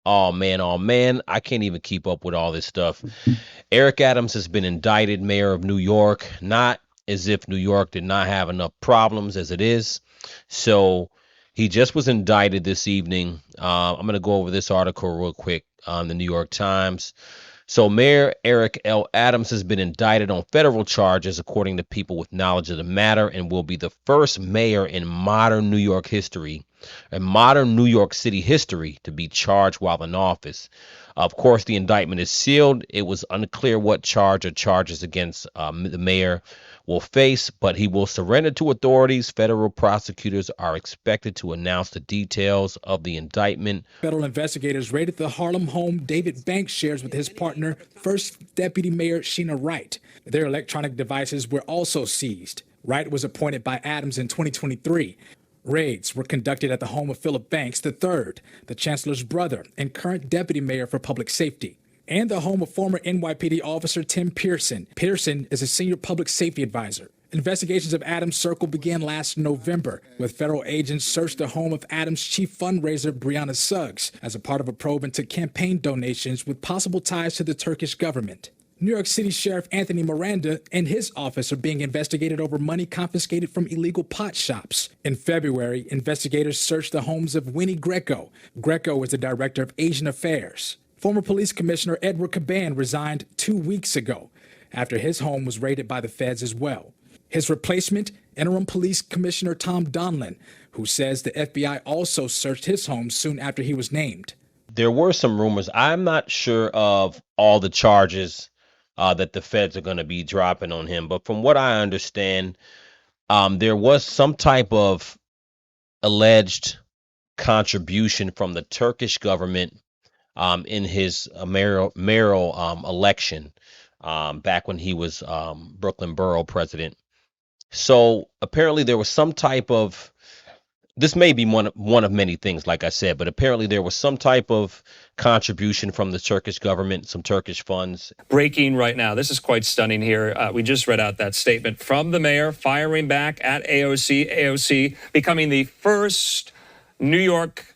Oh man, I can't even keep up with all this stuff. Eric Adams has been indicted, mayor of New York, not as if New York did not have enough problems as it is. So he just was indicted this evening. I'm going to go over this article real quick on the New York Times. So, Mayor Eric L. Adams has been indicted on federal charges, according to people with knowledge of the matter, and will be the first mayor in modern New York history, and modern New York City history, to be charged while in office. Of course, the indictment is sealed. It was unclear what charge or charges against the mayor will face, but he will surrender to authorities. Federal prosecutors are expected to announce the details of the indictment. Federal investigators raided the Harlem home David Banks shares with his partner, First Deputy Mayor Sheena Wright. Their electronic devices were also seized. Wright was appointed by Adams in 2023. Raids were conducted at the home of Philip Banks III, the chancellor's brother and current deputy mayor for public safety, and the home of former NYPD officer Tim Pearson. Pearson is a senior public safety advisor. Investigations of Adams' Circle began last November, with federal agents searched the home of Adams' chief fundraiser, Brianna Suggs, as a part of a probe into campaign donations with possible ties to the Turkish government. New York City Sheriff Anthony Miranda and his office are being investigated over money confiscated from illegal pot shops. In February, investigators searched the homes of Winnie Greco. Greco is the director of Asian Affairs. Former Police Commissioner Edward Caban resigned 2 weeks ago after his home was raided by the feds as well. His replacement, Interim Police Commissioner Tom Donlin, who says the FBI also searched his home soon after he was named. There were some rumors. I'm not sure of all the charges that the feds are going to be dropping on him, but from what I understand, there was some type of alleged contribution from the Turkish government in his mayoral election back when he was Brooklyn Borough president. So apparently there was some type of, this may be one of many things, like I said, but apparently there was some type of contribution from the Turkish government, some Turkish funds. Breaking right now. This is quite stunning here. We just read out that statement from the mayor firing back at AOC. AOC becoming the first New York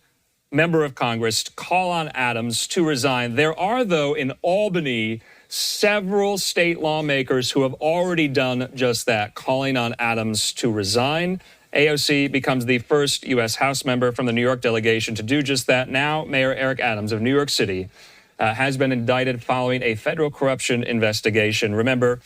member of Congress to call on Adams to resign. There are, though, in Albany, several state lawmakers who have already done just that, calling on Adams to resign. AOC becomes the first U.S. House member from the New York delegation to do just that. Now, Mayor Eric Adams of New York City has been indicted following a federal corruption investigation. Remember,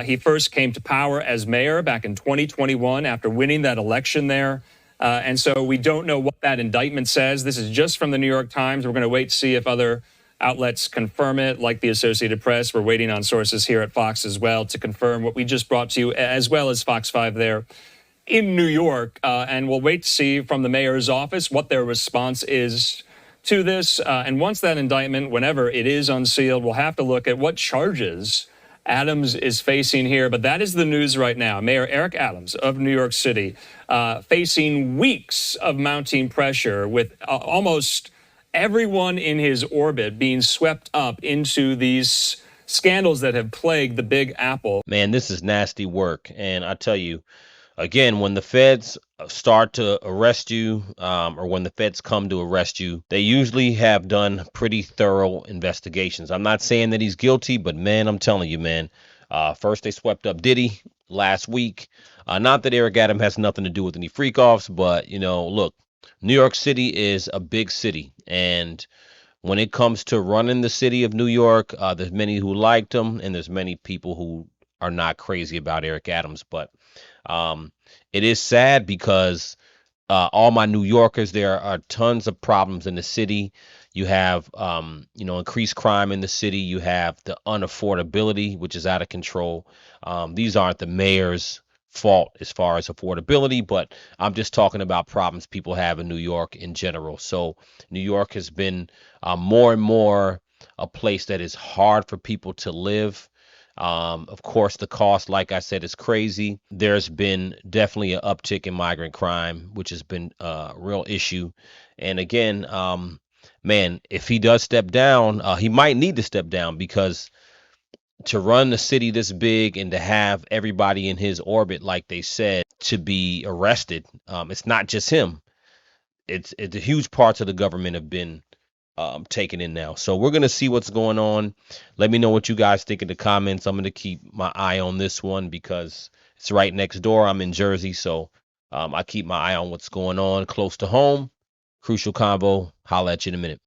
he first came to power as mayor back in 2021 after winning that election there. And so we don't know what that indictment says. This is just from the New York Times. We're going to wait to see if other outlets confirm it, like the Associated Press. We're waiting on sources here at Fox as well to confirm what we just brought to you, as well as Fox 5 there in New York. And we'll wait to see from the mayor's office what their response is to this. And once that indictment, whenever it is unsealed, we'll have to look at what charges Adams is facing here. But that is the news right now. Mayor Eric Adams of New York City facing weeks of mounting pressure with almost everyone in his orbit being swept up into these scandals that have plagued the Big Apple. Man, this is nasty work. And I tell you, again, when the feds start to arrest you, or when the feds come to arrest you, they usually have done pretty thorough investigations. I'm not saying that he's guilty, but man, I'm telling you, man, first they swept up Diddy last week. Not that Eric Adams has nothing to do with any freak-offs, but, you know, look, New York City is a big city, and when it comes to running the city of New York, there's many who liked him, and there's many people who are not crazy about Eric Adams. But it is sad because all my New Yorkers, there are tons of problems in the city. You have, increased crime in the city. You have the unaffordability, which is out of control. These aren't the mayor's fault as far as affordability, but I'm just talking about problems people have in New York in general. So New York has been more and more a place that is hard for people to live. Of course, the cost, like I said, is crazy. There's been definitely an uptick in migrant crime, which has been a real issue. And again, man, if he does step down, he might need to step down, because to run the city this big and to have everybody in his orbit, like they said, to be arrested, it's not just him. It's huge parts of the government have been taken in now. So we're gonna see what's going on. Let me know what you guys think in the comments. I'm gonna keep my eye on this one because it's right next door. I'm in Jersey, so I keep my eye on what's going on close to home. Crucial Convo. Holla at you in a minute.